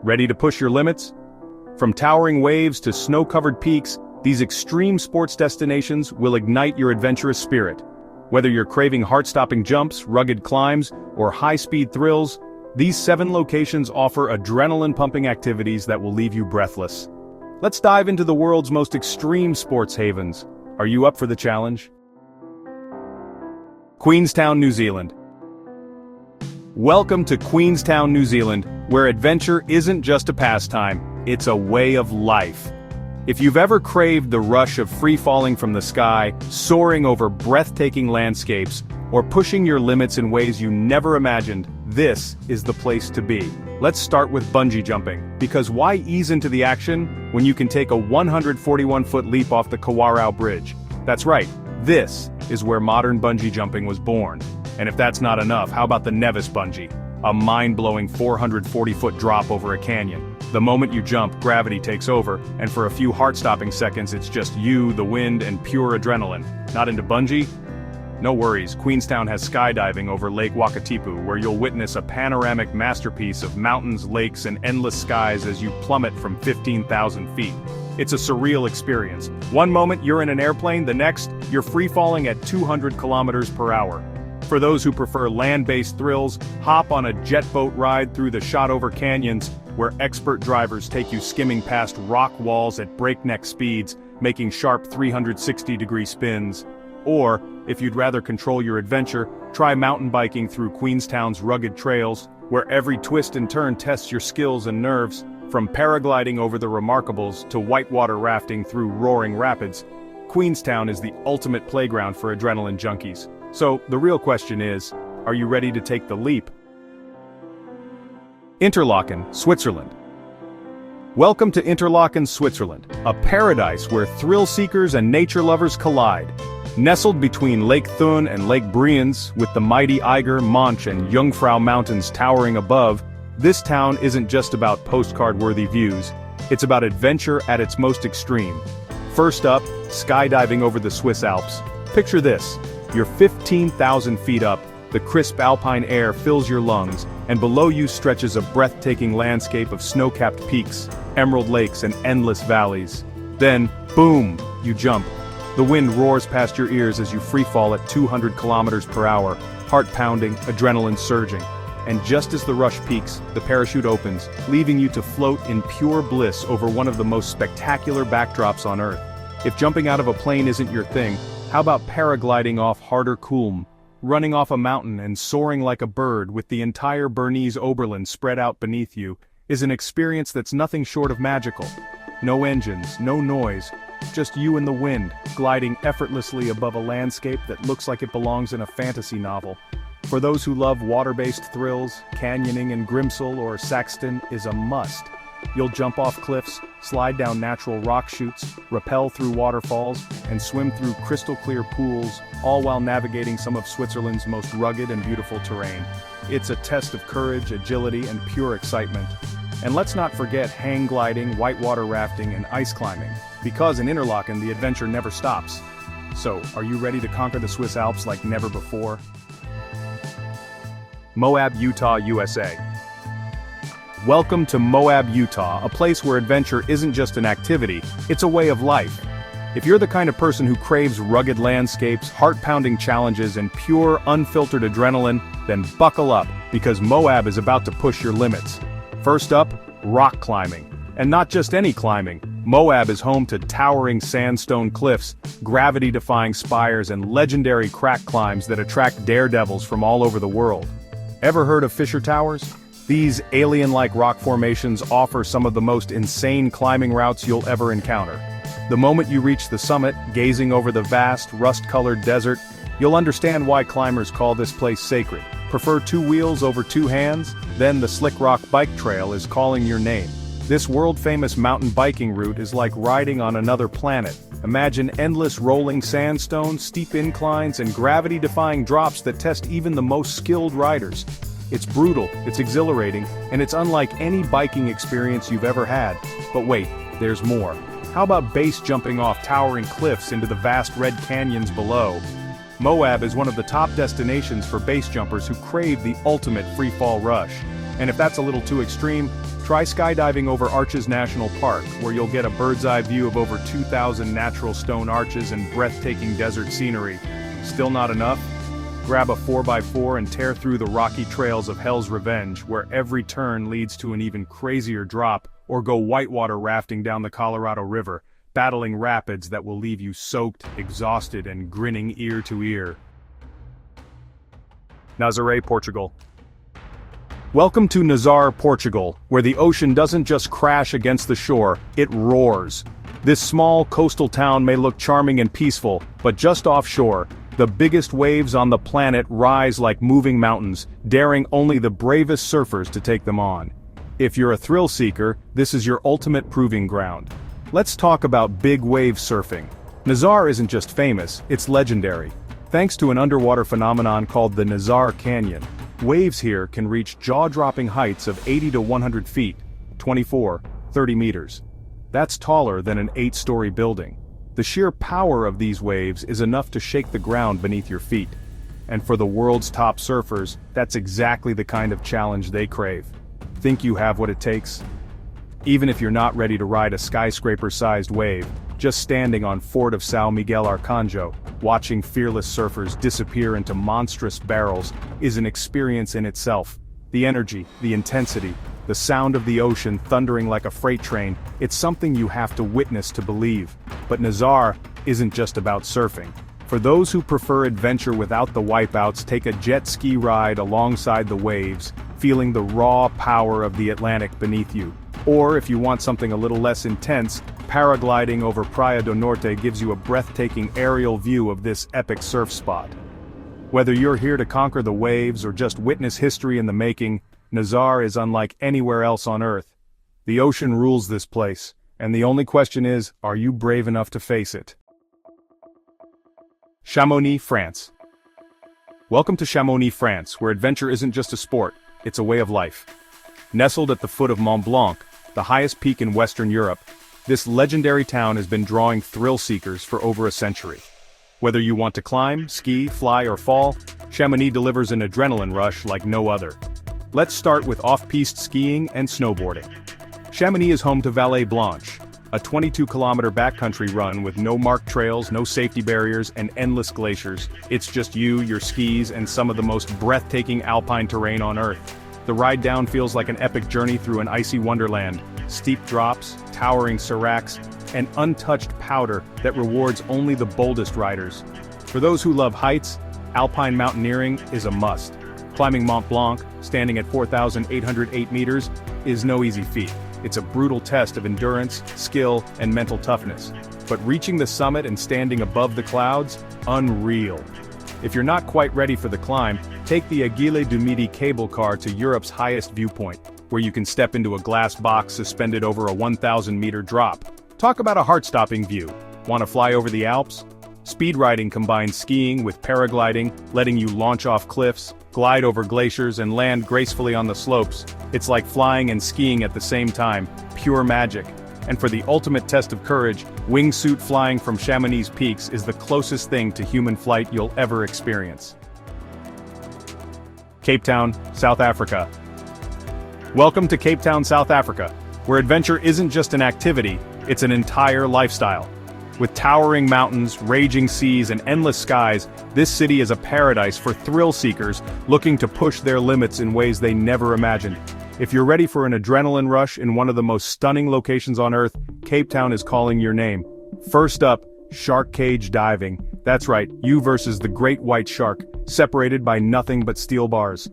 Ready to push your limits? From towering waves to snow-covered peaks, these extreme sports destinations will ignite your adventurous spirit. Whether you're craving heart-stopping jumps, rugged climbs, or high-speed thrills, these 7 locations offer adrenaline-pumping activities that will leave you breathless. Let's dive into the world's most extreme sports havens. Are you up for the challenge? Queenstown, New Zealand. Welcome to Queenstown, New Zealand, where adventure isn't just a pastime, it's a way of life. If you've ever craved the rush of free-falling from the sky, soaring over breathtaking landscapes, or pushing your limits in ways you never imagined, this is the place to be. Let's start with bungee jumping, because why ease into the action when you can take a 141-foot leap off the Kawarau Bridge? That's right, this is where modern bungee jumping was born. And if that's not enough, how about the Nevis bungee? A mind-blowing 440-foot drop over a canyon. The moment you jump, gravity takes over, and for a few heart-stopping seconds it's just you, the wind, and pure adrenaline. Not into bungee? No worries, Queenstown has skydiving over Lake Wakatipu, where you'll witness a panoramic masterpiece of mountains, lakes, and endless skies as you plummet from 15,000 feet. It's a surreal experience. One moment you're in an airplane, the next, you're free-falling at 200 kilometers per hour. For those who prefer land-based thrills, hop on a jet boat ride through the shot-over canyons, where expert drivers take you skimming past rock walls at breakneck speeds, making sharp 360-degree spins. Or, if you'd rather control your adventure, try mountain biking through Queenstown's rugged trails, where every twist and turn tests your skills and nerves. From paragliding over the Remarkables to whitewater rafting through roaring rapids, Queenstown is the ultimate playground for adrenaline junkies. So, the real question is, are you ready to take the leap? Interlaken, Switzerland. Welcome to Interlaken, Switzerland, a paradise where thrill seekers and nature lovers collide. Nestled between Lake Thun and Lake Brienz, with the mighty Eiger, Monch, and Jungfrau Mountains towering above, this town isn't just about postcard-worthy views, it's about adventure at its most extreme. First up, skydiving over the Swiss Alps. Picture this. You're 15,000 feet up, the crisp alpine air fills your lungs, and below you stretches a breathtaking landscape of snow-capped peaks, emerald lakes, and endless valleys. Then, boom, you jump. The wind roars past your ears as you freefall at 200 kilometers per hour, heart pounding, adrenaline surging. And just as the rush peaks, the parachute opens, leaving you to float in pure bliss over one of the most spectacular backdrops on Earth. If jumping out of a plane isn't your thing, how about paragliding off Harder Kulm, running off a mountain and soaring like a bird with the entire Bernese Oberland spread out beneath you, is an experience that's nothing short of magical. No engines, no noise, just you and the wind, gliding effortlessly above a landscape that looks like it belongs in a fantasy novel. For those who love water-based thrills, canyoning in Grimsel or Saxton is a must. You'll jump off cliffs, slide down natural rock chutes, rappel through waterfalls, and swim through crystal-clear pools, all while navigating some of Switzerland's most rugged and beautiful terrain. It's a test of courage, agility, and pure excitement. And let's not forget hang gliding, whitewater rafting, and ice climbing, because in Interlaken the adventure never stops. So, are you ready to conquer the Swiss Alps like never before? Moab, Utah, USA. Welcome to Moab, Utah, a place where adventure isn't just an activity, it's a way of life. If you're the kind of person who craves rugged landscapes, heart-pounding challenges, and pure, unfiltered adrenaline, then buckle up, because Moab is about to push your limits. First up, rock climbing. And not just any climbing. Moab is home to towering sandstone cliffs, gravity-defying spires, and legendary crack climbs that attract daredevils from all over the world. Ever heard of Fisher Towers? These alien-like rock formations offer some of the most insane climbing routes you'll ever encounter. The moment you reach the summit, gazing over the vast, rust-colored desert, you'll understand why climbers call this place sacred. Prefer 2 wheels over 2 hands? Then the Slick Rock Bike Trail is calling your name. This world-famous mountain biking route is like riding on another planet. Imagine endless rolling sandstone, steep inclines, and gravity-defying drops that test even the most skilled riders. It's brutal, it's exhilarating, and it's unlike any biking experience you've ever had. But wait, there's more. How about base jumping off towering cliffs into the vast red canyons below? Moab is one of the top destinations for base jumpers who crave the ultimate free-fall rush. And if that's a little too extreme, Try skydiving over Arches National Park, where you'll get a bird's-eye view of over 2,000 natural stone arches and breathtaking desert scenery. Still not enough? Grab a 4x4 and tear through the rocky trails of Hell's Revenge, where every turn leads to an even crazier drop, or go whitewater rafting down the Colorado River, battling rapids that will leave you soaked, exhausted, and grinning ear to ear. Nazaré, Portugal. Welcome to Nazaré, Portugal, where the ocean doesn't just crash against the shore, it roars. This small coastal town may look charming and peaceful, but just offshore, the biggest waves on the planet rise like moving mountains, daring only the bravest surfers to take them on. If you're a thrill seeker, this is your ultimate proving ground. Let's talk about big wave surfing. Nazaré isn't just famous, it's legendary. Thanks to an underwater phenomenon called the Nazaré Canyon, waves here can reach jaw-dropping heights of 80 to 100 feet, 30 meters. That's taller than an 8-story building. The sheer power of these waves is enough to shake the ground beneath your feet. And for the world's top surfers, that's exactly the kind of challenge they crave. Think you have what it takes? Even if you're not ready to ride a skyscraper-sized wave, just standing on Fort of São Miguel Arcanjo, watching fearless surfers disappear into monstrous barrels, is an experience in itself. The energy, the intensity, the sound of the ocean thundering like a freight train, it's something you have to witness to believe. But Nazaré isn't just about surfing. For those who prefer adventure without the wipeouts, take a jet ski ride alongside the waves, feeling the raw power of the Atlantic beneath you. Or if you want something a little less intense, paragliding over Praia do Norte gives you a breathtaking aerial view of this epic surf spot. Whether you're here to conquer the waves or just witness history in the making, Nazaré is unlike anywhere else on Earth. The ocean rules this place, and the only question is, are you brave enough to face it? Chamonix, France. Welcome to Chamonix, France, where adventure isn't just a sport, it's a way of life. Nestled at the foot of Mont Blanc, the highest peak in Western Europe, this legendary town has been drawing thrill seekers for over a century. Whether you want to climb, ski, fly, or fall, Chamonix delivers an adrenaline rush like no other. Let's start with off-piste skiing and snowboarding. Chamonix is home to Vallée Blanche, a 22-kilometer backcountry run with no marked trails, no safety barriers, and endless glaciers. It's just you, your skis, and some of the most breathtaking alpine terrain on Earth. The ride down feels like an epic journey through an icy wonderland. Steep drops, towering seracs, and untouched powder that rewards only the boldest riders. For those who love heights, alpine mountaineering is a must. Climbing Mont Blanc, standing at 4,808 meters, is no easy feat. It's a brutal test of endurance, skill, and mental toughness. But reaching the summit and standing above the clouds, unreal. If you're not quite ready for the climb, take the Aiguille du Midi cable car to Europe's highest viewpoint, where you can step into a glass box suspended over a 1,000-meter drop. Talk about a heart-stopping view. Want to fly over the Alps? Speed riding combines skiing with paragliding, letting you launch off cliffs, glide over glaciers, and land gracefully on the slopes. It's like flying and skiing at the same time, pure magic. And for the ultimate test of courage, wingsuit flying from Chamonix peaks is the closest thing to human flight you'll ever experience. Cape Town, South Africa. Welcome to Cape Town, South Africa, where adventure isn't just an activity, it's an entire lifestyle. With towering mountains, raging seas, and endless skies, this city is a paradise for thrill seekers looking to push their limits in ways they never imagined. If you're ready for an adrenaline rush in one of the most stunning locations on Earth, Cape Town is calling your name. First up, shark cage diving. That's right, you versus the great white shark, separated by nothing but steel bars.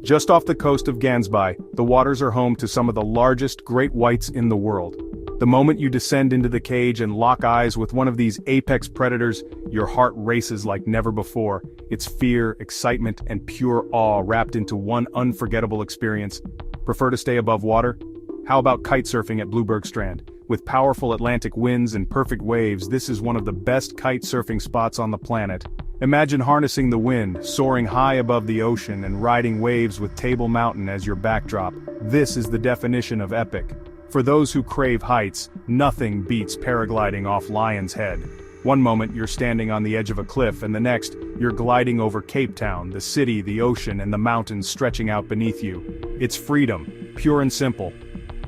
Just off the coast of Gansbaai, the waters are home to some of the largest great whites in the world. The moment you descend into the cage and lock eyes with one of these apex predators, your heart races like never before. It's fear, excitement, and pure awe wrapped into one unforgettable experience. Prefer to stay above water? How about kite surfing at Blueberg Strand? With powerful Atlantic winds and perfect waves, this is one of the best kite surfing spots on the planet. Imagine harnessing the wind, soaring high above the ocean, and riding waves with Table Mountain as your backdrop. This is the definition of epic. For those who crave heights, nothing beats paragliding off Lion's Head. One moment you're standing on the edge of a cliff, and the next, you're gliding over Cape Town, the city, the ocean, and the mountains stretching out beneath you. It's freedom, pure and simple.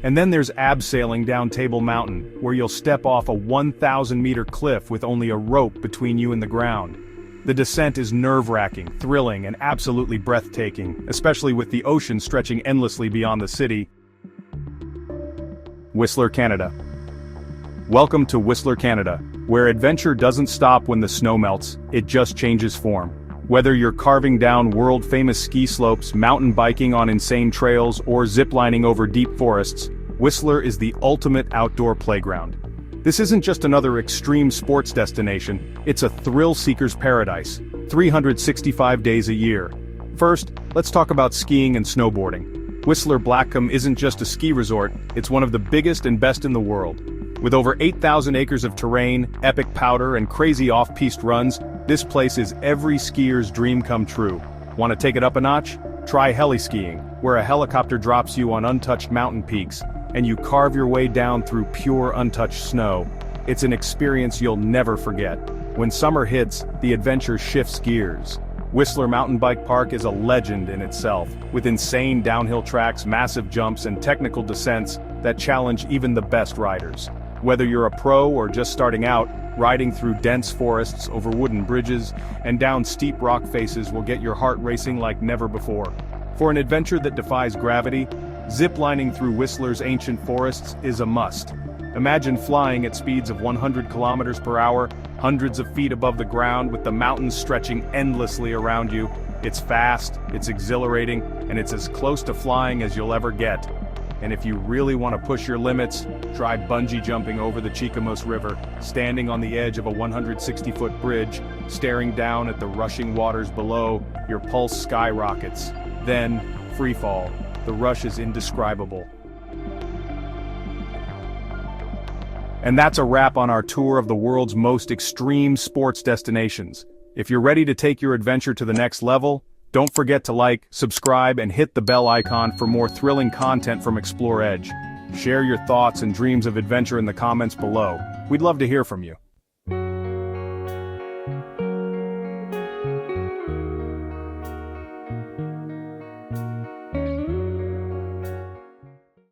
And then there's abseiling down Table Mountain, where you'll step off a 1,000-meter cliff with only a rope between you and the ground. The descent is nerve-wracking, thrilling, and absolutely breathtaking, especially with the ocean stretching endlessly beyond the city. Whistler, Canada. Welcome to Whistler, Canada, where adventure doesn't stop when the snow melts, it just changes form. Whether you're carving down world-famous ski slopes, mountain biking on insane trails, or ziplining over deep forests, Whistler is the ultimate outdoor playground. This isn't just another extreme sports destination, it's a thrill-seeker's paradise, 365 days a year. First, let's talk about skiing and snowboarding. Whistler Blackcomb isn't just a ski resort, it's one of the biggest and best in the world. With over 8,000 acres of terrain, epic powder, and crazy off-piste runs, this place is every skier's dream come true. Want to take it up a notch? Try heli-skiing, where a helicopter drops you on untouched mountain peaks, and you carve your way down through pure untouched snow. It's an experience you'll never forget. When summer hits, the adventure shifts gears. Whistler Mountain Bike Park is a legend in itself, with insane downhill tracks, massive jumps, and technical descents that challenge even the best riders. Whether you're a pro or just starting out, riding through dense forests, over wooden bridges, and down steep rock faces will get your heart racing like never before. For an adventure that defies gravity, zip-lining through Whistler's ancient forests is a must. Imagine flying at speeds of 100 kilometers per hour, hundreds of feet above the ground with the mountains stretching endlessly around you. It's fast, it's exhilarating, and it's as close to flying as you'll ever get. And if you really want to push your limits, try bungee jumping over the Chicamos River, standing on the edge of a 160-foot bridge, staring down at the rushing waters below, your pulse skyrockets. Then, free fall. The rush is indescribable. And that's a wrap on our tour of the world's most extreme sports destinations. If you're ready to take your adventure to the next level, don't forget to like, subscribe, and hit the bell icon for more thrilling content from Explore Edge. Share your thoughts and dreams of adventure in the comments below. We'd love to hear from you.